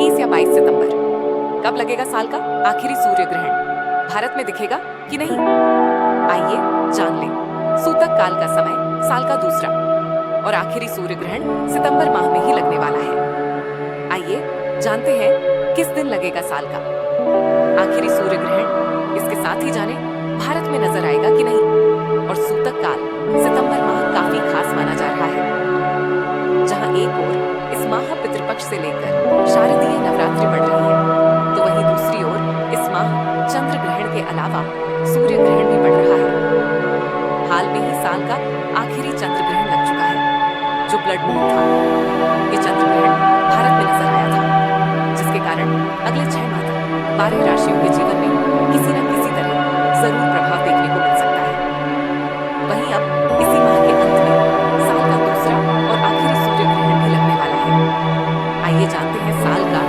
21 या 22 सितंबर कब लगेगा साल का आखिरी सूर्य ग्रहण? भारत में दिखेगा कि नहीं? आइए जान लें। सूतक काल का समय साल का दूसरा और आखिरी सूर्य ग्रहण सितंबर माह में ही लगने वाला है। आइए जानते हैं किस दिन लगेगा साल का आखिरी सूर्य ग्रहण। इसके साथ ही जाने भारत में नजर आएगा कि नहीं। और सूतक काल सितंबर माह काफी खास माना जा रहा है, जहां एक ओर इस माह पितृपक्ष से लेकर शारदीय नवरात्रि बढ़ रही है, तो वहीं दूसरी ओर इस माह चंद्र ग्रहण के अलावा सूर्य ग्रहण भी बढ़ रहा है। हाल में ही साल का आखिरी चंद्र ग्रहण लग चुका है, जो ब्लड मून था। ये चंद्र ग्रहण भारत में नजर आया था, जिसके कारण अगले 6 माह तक 12 राशियों के जीवन में किसी न किसी तरह जरूर प्रभाव देखने को मिल सकता है। वहीं अब इसी माह के अंत में साल का दूसरा और आखिरी सूर्य ग्रहण भी लगने वाला है। आइए जानते हैं साल का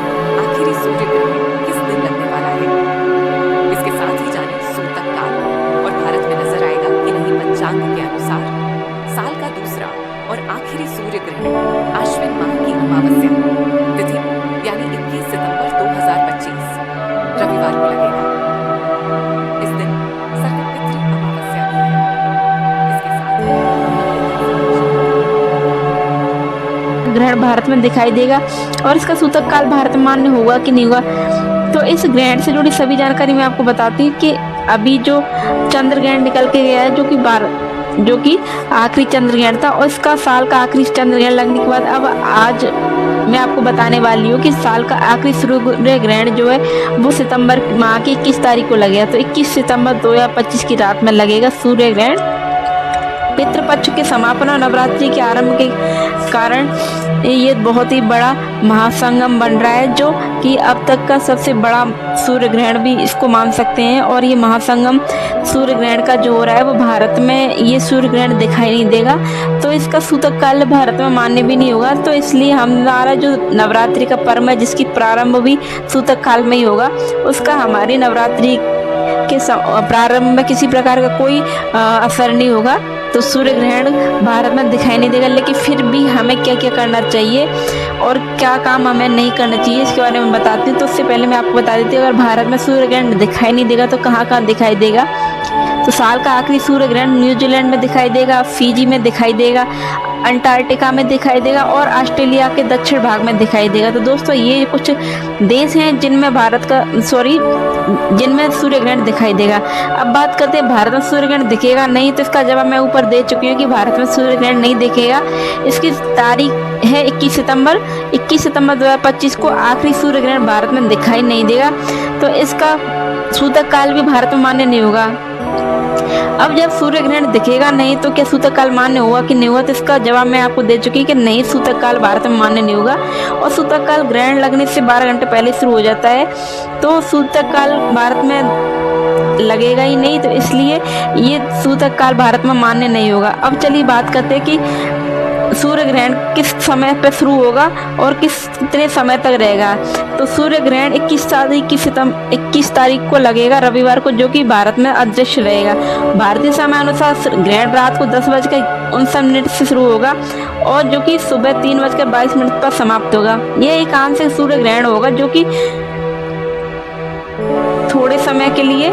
आखिरी सूर्य ग्रहण किस दिन लगने वाला है। इसके साथ ही जाने सूतक काल और भारत में नजर आएगा कि नहीं। पंचांग के अनुसार साल का दूसरा और आखिरी सूर्य ग्रहण आश्विन माह की अमावस्या तिथि यानी 21 सितंबर 2025 रविवार को लगेगा। इस दिन सर्वपितृ अमावस्या भी है। इसके साथ ग्रहण भारत में दिखाई देगा और इसका सूतक काल भारत में मान्य होगा कि नहीं होगा। तो इस ग्रहण से जुड़ी सभी जानकारी मैं आपको बताती हूँ कि अभी जो चंद्र ग्रहण निकल के गया है, जो कि आखिरी चंद्र ग्रहण था, और इसका साल का आखिरी चंद्र ग्रहण लगने के बाद अब आज मैं आपको बताने वाली हूँ कि साल का आखिरी सूर्य ग्रहण जो है वो सितंबर माह की 21 तारीख को लगेगा। तो 21 सितंबर 2025 की रात में लगेगा सूर्य ग्रहण। पितृपक्ष के समापन और नवरात्रि के आरंभ के कारण ये बहुत ही बड़ा महासंगम बन रहा है, जो कि अब तक का सबसे बड़ा सूर्य ग्रहण भी इसको मान सकते हैं। और ये महासंगम सूर्य ग्रहण का जो हो रहा है वो भारत में ये सूर्य ग्रहण दिखाई नहीं देगा, तो इसका सूतक काल भारत में मान्य भी नहीं होगा। तो इसलिए हमारा जो नवरात्रि का पर्व है, जिसकी प्रारंभ भी सूतक काल में ही होगा, उसका हमारी नवरात्रि के प्रारंभ में किसी प्रकार का कोई असर नहीं होगा। तो सूर्य ग्रहण भारत में दिखाई नहीं देगा, लेकिन फिर भी हमें क्या क्या करना चाहिए और क्या काम हमें नहीं करना चाहिए इसके बारे में बताती हूँ। तो उससे पहले मैं आपको बता देती हूँ, अगर भारत में सूर्य ग्रहण दिखाई नहीं देगा तो कहाँ कहाँ दिखाई देगा। तो साल का आखिरी सूर्य ग्रहण न्यूजीलैंड में दिखाई देगा, फिजी में दिखाई देगा, अंटार्कटिका में दिखाई देगा और ऑस्ट्रेलिया के दक्षिण भाग में दिखाई देगा। तो दोस्तों ये कुछ देश हैं जिनमें सूर्य ग्रहण दिखाई देगा। अब बात करते हैं भारत में सूर्य ग्रहण दिखेगा नहीं, तो इसका जवाब मैं ऊपर दे चुकी हूँ कि भारत में सूर्य ग्रहण नहीं दिखेगा। इसकी तारीख है 21 सितंबर 2025 को आखिरी सूर्य ग्रहण भारत में दिखाई नहीं देगा। तो इसका सूतक काल भी भारत में मान्य नहीं होगा। अब जब सूर्य ग्रहण दिखेगा नहीं तो क्या सूतक काल मान्य होगा कि नहीं होगा, तो इसका जवाब मैं आपको दे चुकी कि नहीं, सूतक काल भारत में मान्य नहीं होगा। और सूतक काल ग्रहण लगने से 12 घंटे पहले शुरू हो जाता है, तो सूतक काल भारत में लगेगा ही नहीं, तो इसलिए ये सूतक काल भारत में मान्य नहीं होगा। अब चलिए बात करते हैं कि सूर्य ग्रहण किस समय पर शुरू होगा और कितने समय तक रहेगा। तो सूर्य ग्रहण 21 तारीख को लगेगा रविवार को, जो कि भारत में अदृश्य रहेगा। भारतीय समय अनुसार ग्रहण रात को 10:59 से शुरू होगा और जो कि सुबह 3:22 पर समाप्त होगा। यह एक आंशिक सूर्य ग्रहण होगा, जो कि थोड़े समय के लिए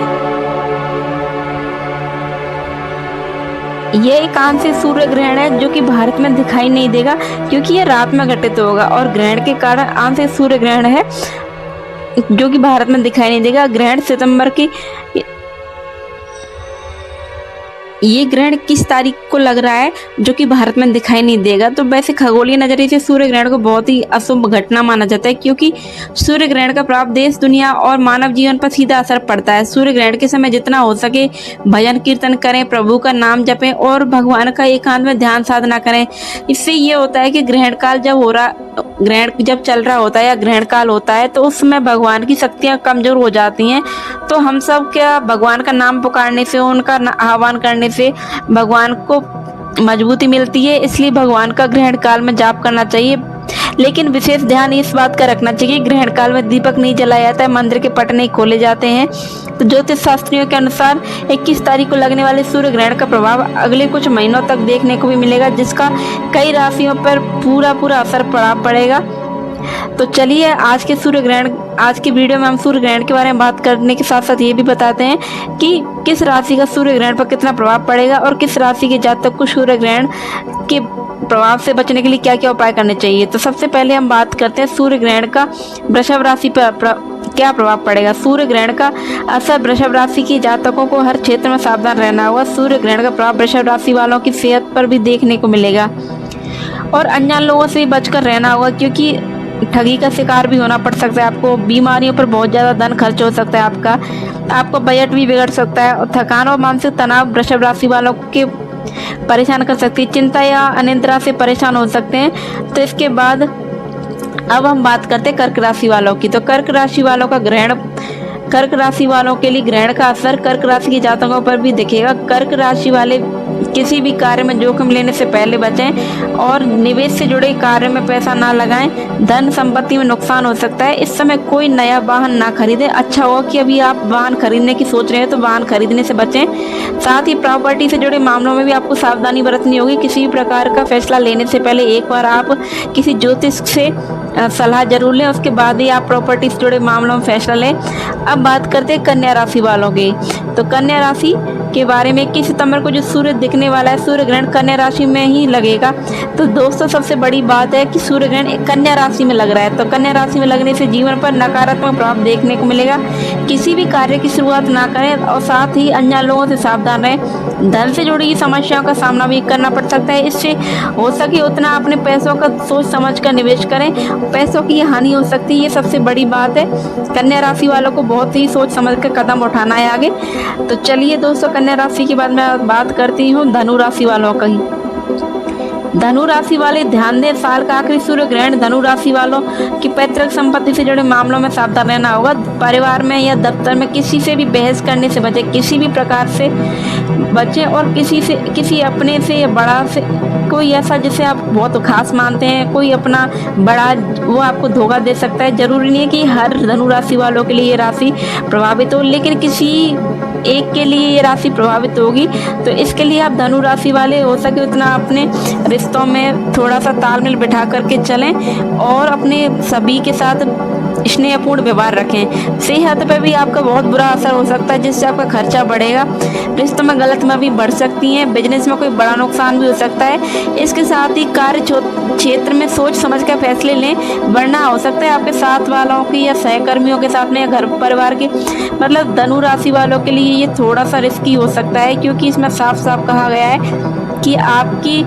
ये एक आंशिक सूर्य ग्रहण है, जो कि भारत में दिखाई नहीं देगा क्योंकि ये रात में घटित होगा, और ग्रहण के कारण आंशिक सूर्य ग्रहण है जो कि भारत में दिखाई नहीं देगा। ग्रहण सितंबर की ये ग्रहण किस तारीख को लग रहा है जो कि भारत में दिखाई नहीं देगा। तो वैसे खगोलीय नजरिए से सूर्य ग्रहण को बहुत ही अशुभ घटना माना जाता है, क्योंकि सूर्य ग्रहण का प्रभाव देश, दुनिया और मानव जीवन पर सीधा असर पड़ता है। सूर्य ग्रहण के समय जितना हो सके भजन कीर्तन करें, प्रभु का नाम जपें और भगवान का एकांत में ध्यान साधना करें। इससे ये होता है कि ग्रहण जब चल रहा होता है या ग्रहण काल होता है, तो उस समय भगवान की शक्तियाँ कमजोर हो जाती हैं। तो हम सब क्या भगवान का नाम पुकारने से, उनका आह्वान करने से भगवान को मजबूती मिलती है, इसलिए भगवान का ग्रहण काल में जाप करना चाहिए। लेकिन विशेष ध्यान इस बात का रखना चाहिए कि ग्रहण काल में दीपक नहीं जलाया जाता है, मंदिर के पट नहीं खोले जाते हैं। तो ज्योतिष शास्त्रियों के अनुसार 21 तारीख को लगने वाले सूर्य ग्रहण का प्रभाव अगले कुछ महीनों तक देखने को भी मिलेगा, जिसका कई राशियों पर पूरा असर पड़ेगा। तो चलिए आज के वीडियो में हम सूर्य ग्रहण के बारे में बात करने के साथ साथ ये भी बताते हैं कि किस राशि का सूर्य ग्रहण पर कितना प्रभाव पड़ेगा और किस राशि के जातक को सूर्य ग्रहण के प्रभाव से बचने के लिए क्या क्या उपाय करने चाहिए। तो सबसे पहले हम बात करते हैं सूर्य ग्रहण का वृषभ राशि पर क्या प्रभाव पड़ेगा। सूर्य ग्रहण का असर वृषभ राशि के जातकों को हर क्षेत्र में सावधान रहना होगा। सूर्य ग्रहण का प्रभाव वृषभ राशि वालों की सेहत पर भी देखने को मिलेगा और अनजान लोगों से बचकर रहना होगा, क्योंकि ठगी का शिकार भी होना पड़ सकता है। आपको बीमारियों पर बहुत ज़्यादा धन खर्च हो सकता है, आपका बजट भी बिगड़ सकता है और थकान और मानसिक तनाव वृषभ राशि वालों के परेशान कर सकती है। चिंता या अनिद्रा से परेशान हो सकते हैं। तो इसके बाद अब हम बात करते हैं कर्क राशि वालों की। तो कर्क राशि वालों के लिए ग्रहण का असर कर्क राशि के जातकों पर भी दिखेगा। कर्क राशि वाले किसी भी कार्य में जोखिम लेने से पहले बचें और निवेश से जुड़े कार्य में पैसा ना लगाएं। धन संपत्ति में नुकसान हो सकता है। इस समय कोई नया वाहन ना खरीदें। अच्छा होगा कि अभी आप वाहन खरीदने की सोच रहे हैं तो वाहन खरीदने से बचें। साथ ही प्रॉपर्टी से जुड़े मामलों में भी आपको सावधानी बरतनी होगी। किसी भी प्रकार का फैसला लेने से पहले एक बार आप किसी ज्योतिष से सलाह जरूर लें, उसके बाद ही आप प्रॉपर्टी से जुड़े मामलों में फैसला लें। अब बात करते हैं कन्या राशि वालों की। तो कन्या राशि के बारे में 21 सितंबर को जो सूर्य दिखने वाला है, सूर्य ग्रहण कन्या राशि में ही लगेगा। तो दोस्तों सबसे बड़ी बात है कि सूर्य ग्रहण कन्या राशि में लग रहा है। तो कन्या राशि में लगने से जीवन पर नकारात्मक प्रभाव देखने को मिलेगा। किसी भी कार्य की शुरुआत ना करें और साथ ही अनजान लोगों से सावधान रहें। धन से जुड़ी समस्याओं का सामना भी करना पड़ सकता है। इससे हो सके उतना अपने पैसों का सोच समझ कर निवेश करें, पैसों की हानि हो सकती है। ये सबसे बड़ी बात है। कन्या राशि वालों को बहुत ही सोच समझ कर कदम उठाना है आगे। तो चलिए दोस्तों, कन्या राशि के बाद मैं बात करती हूँ धनु राशि वालों की। धनु राशि वाले ध्यान दें, साल का आखिरी सूर्य ग्रहण धनु राशि वालों की पैतृक संपत्ति से जुड़े मामलों में सावधान रहना होगा। परिवार में या दफ्तर में किसी से भी बहस करने से बचें, किसी भी प्रकार से बचें और किसी अपने से या बड़ा से कोई ऐसा जिसे आप बहुत खास मानते हैं, कोई अपना बड़ा वो आपको धोखा दे सकता है। जरूरी नहीं है कि हर धनु राशि वालों के लिए ये राशि प्रभावित हो, लेकिन किसी एक के लिए ये राशि प्रभावित होगी। तो इसके लिए आप धनु राशि वाले हो सके उतना अपने रिश्तों में थोड़ा सा तालमेल बिठा करके चलें और अपने सभी के साथ स्नेहपूर्ण व्यवहार रखें। सेहत पर भी आपका बहुत बुरा असर हो सकता है, जिससे आपका खर्चा बढ़ेगा। रिश्तों में गलतफहमी बढ़ सकती हैं। बिजनेस में कोई बड़ा नुकसान भी हो सकता है। इसके साथ ही कार्य क्षेत्र में सोच समझ कर फैसले लें, वरना हो सकता है आपके साथ वालों की या सहकर्मियों के साथ में या घर परिवार के मतलब धनु राशि वालों के लिए ये थोड़ा सा रिस्की हो सकता है, क्योंकि इसमें साफ साफ कहा गया है कि आपकी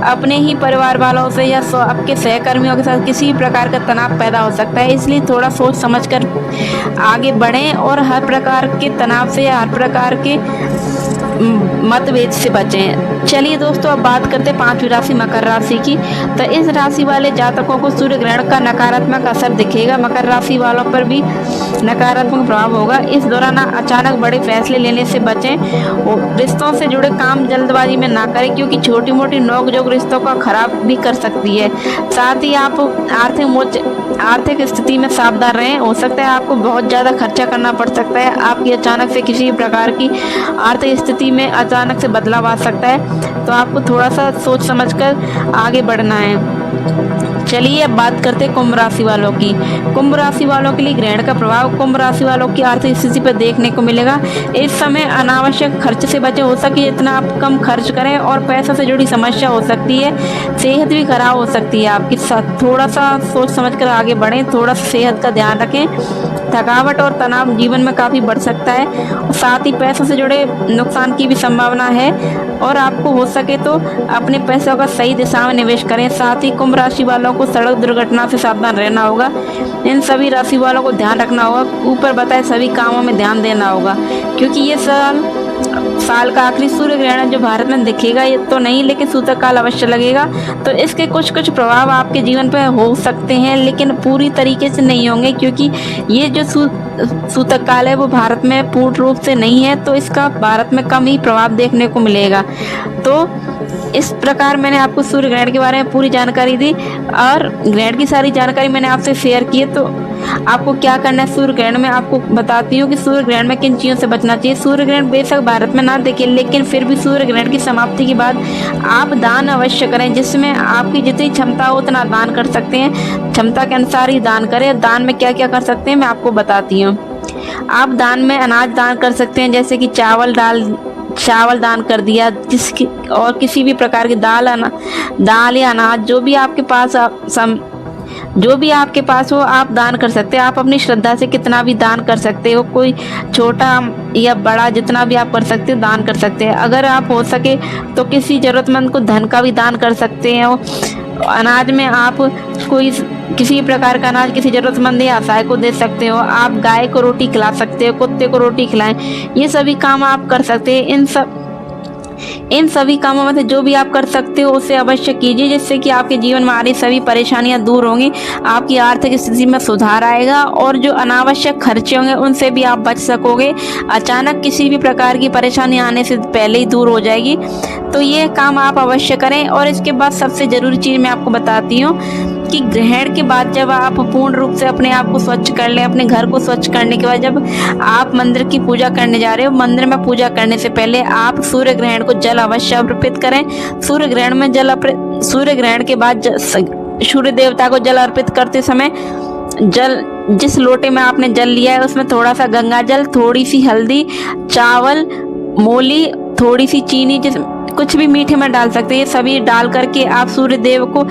अपने ही परिवार वालों से या आपके सहकर्मियों के साथ किसी प्रकार का तनाव पैदा हो सकता है। इसलिए थोड़ा सोच समझकर आगे बढ़ें और हर प्रकार के तनाव से या हर प्रकार के मतभेद से बचें। चलिए दोस्तों, अब बात करते हैं पांचवी राशि मकर राशि की। तो इस राशि वाले जातकों को सूर्य ग्रहण का नकारात्मक असर दिखेगा। मकर राशि वालों पर भी नकारात्मक प्रभाव होगा। इस दौरान अचानक बड़े फैसले लेने से बचें। रिश्तों से जुड़े काम जल्दबाजी में ना करें, क्योंकि छोटी मोटी नोकझोंक रिश्तों को खराब भी कर सकती है। साथ ही आप आर्थिक स्थिति में सावधान रहें। हो सकता है आपको बहुत ज़्यादा खर्चा करना पड़ सकता है। आपकी अचानक से किसी प्रकार की आर्थिक स्थिति में अचानक से बदलाव आ सकता है, तो आपको थोड़ा सा सोच समझकर आगे बढ़ना है। चलिए अब बात करते हैं कुंभ राशि वालों की। कुंभ राशि वालों के लिए ग्रहण का प्रभाव कुंभ राशि वालों की आर्थिक स्थिति पर देखने को मिलेगा। इस समय अनावश्यक खर्च से बचे। हो सके जितना आप कम खर्च करें और पैसों से जुड़ी समस्या हो सकती है। सेहत भी खराब हो सकती है आपकी। थोड़ा सा सोच समझकर आगे बढ़ें, थोड़ा सा सेहत का ध्यान रखें। थकावट और तनाव जीवन में काफ़ी बढ़ सकता है और साथ ही पैसों से जुड़े नुकसान की भी संभावना है और आपको हो सके तो अपने पैसों का सही दिशा में निवेश करें। साथ ही कुंभ राशि वालों को सड़क दुर्घटना से सावधान रहना होगा। इन सभी राशि वालों को ध्यान रखना होगा। ऊपर बताए सभी कामों में ध्यान देना होगा, क्योंकि ये साल का आखिरी सूर्य ग्रहण जो भारत में दिखेगा ये तो नहीं, लेकिन सूतक काल अवश्य लगेगा। तो इसके कुछ प्रभाव आपके जीवन पर हो सकते हैं, लेकिन पूरी तरीके से नहीं होंगे, क्योंकि ये जो सूतक काल है वो भारत में पूर्ण रूप से नहीं है, तो इसका भारत में कम ही प्रभाव देखने को मिलेगा। तो इस प्रकार मैंने आपको सूर्य ग्रहण के बारे में पूरी जानकारी दी और ग्रहण की सारी जानकारी मैंने आपसे शेयर की है। तो आपको क्या करना है सूर्य ग्रहण में, आपको बताती हूँ कि सूर्य ग्रहण में किन चीज़ों से बचना चाहिए। सूर्य ग्रहण बेशक भारत में ना दिखे, लेकिन फिर भी सूर्य ग्रहण की समाप्ति के बाद आप दान अवश्य करें, जिसमें आपकी जितनी क्षमता हो उतना दान कर सकते हैं। क्षमता के अनुसार ही दान करें। दान में क्या क्या कर सकते हैं मैं आपको बताती हूँ। आप दान में अनाज दान कर सकते हैं, जैसे कि चावल दान कर दिया, जिसकी और किसी भी प्रकार की दाल या अनाज जो भी आपके पास हो आप दान कर सकते हैं। आप अपनी श्रद्धा से कितना भी दान कर सकते हो, कोई छोटा या बड़ा जितना भी आप कर सकते हो दान कर सकते हैं। अगर आप हो सके तो किसी जरूरतमंद को धन का भी दान कर सकते हो। अनाज में आप किसी प्रकार का अनाज किसी जरूरतमंद या असहाय को दे सकते हो। आप गाय को रोटी खिला सकते हो, कुत्ते को रोटी खिलाएं, ये सभी काम आप कर सकते हैं। इन सभी कामों में से जो भी आप कर सकते हो उसे अवश्य कीजिए, जिससे कि आपके जीवन में आ रही सभी परेशानियां दूर होंगी, आपकी आर्थिक स्थिति में सुधार आएगा और जो अनावश्यक खर्चे होंगे उनसे भी आप बच सकोगे। अचानक किसी भी प्रकार की परेशानी आने से पहले ही दूर हो जाएगी। तो ये काम आप अवश्य करें। और इसके बाद सबसे जरूरी चीज़ मैं आपको बताती हूँ कि ग्रहण के बाद जब आप पूर्ण रूप से अपने आप को स्वच्छ कर लें, अपने घर को स्वच्छ करने के बाद जब आप मंदिर की पूजा करने जा रहे हो, मंदिर में पूजा करने से पहले आप सूर्य ग्रहण को जल अवश्य अर्पित करें। सूर्य ग्रहण के बाद सूर्य देवता को जल अर्पित करते समय जिस लोटे में आपने जल लिया है उसमें थोड़ा सा गंगा जल, थोड़ी सी हल्दी, चावल, मूली, थोड़ी सी चीनी, कुछ भी मीठे में डाल सकते हैं, ये सभी डाल करके आप सूर्य देव को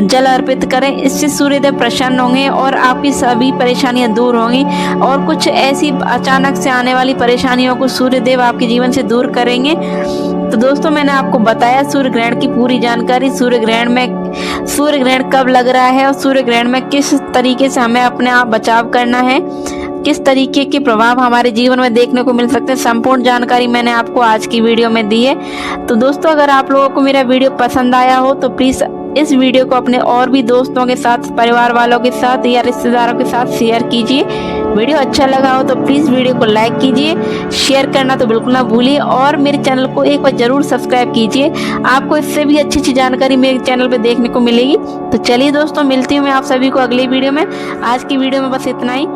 जल अर्पित करें। इससे सूर्य देव प्रसन्न होंगे और आपकी सभी परेशानियां दूर होंगी और कुछ ऐसी अचानक से आने वाली परेशानियों को सूर्य देव आपके जीवन से दूर करेंगे। तो दोस्तों मैंने आपको बताया सूर्य ग्रहण की पूरी जानकारी, सूर्य ग्रहण कब लग रहा है और सूर्य ग्रहण में किस तरीके से हमें अपने आप बचाव करना है, किस तरीके के प्रभाव हमारे जीवन में देखने को मिल सकते हैं, संपूर्ण जानकारी मैंने आपको आज की वीडियो में दी है। तो दोस्तों अगर आप लोगों को मेरा वीडियो पसंद आया हो तो प्लीज़ इस वीडियो को अपने और भी दोस्तों के साथ, परिवार वालों के साथ या रिश्तेदारों के साथ शेयर कीजिए। वीडियो अच्छा लगा हो तो प्लीज़ वीडियो को लाइक कीजिए, शेयर करना तो बिल्कुल ना भूलिए और मेरे चैनल को एक बार ज़रूर सब्सक्राइब कीजिए। आपको इससे भी अच्छी जानकारी मेरे चैनल पर देखने को मिलेगी। तो चलिए दोस्तों मिलती हूँ मैं आप सभी को अगली वीडियो में। आज की वीडियो में बस इतना ही।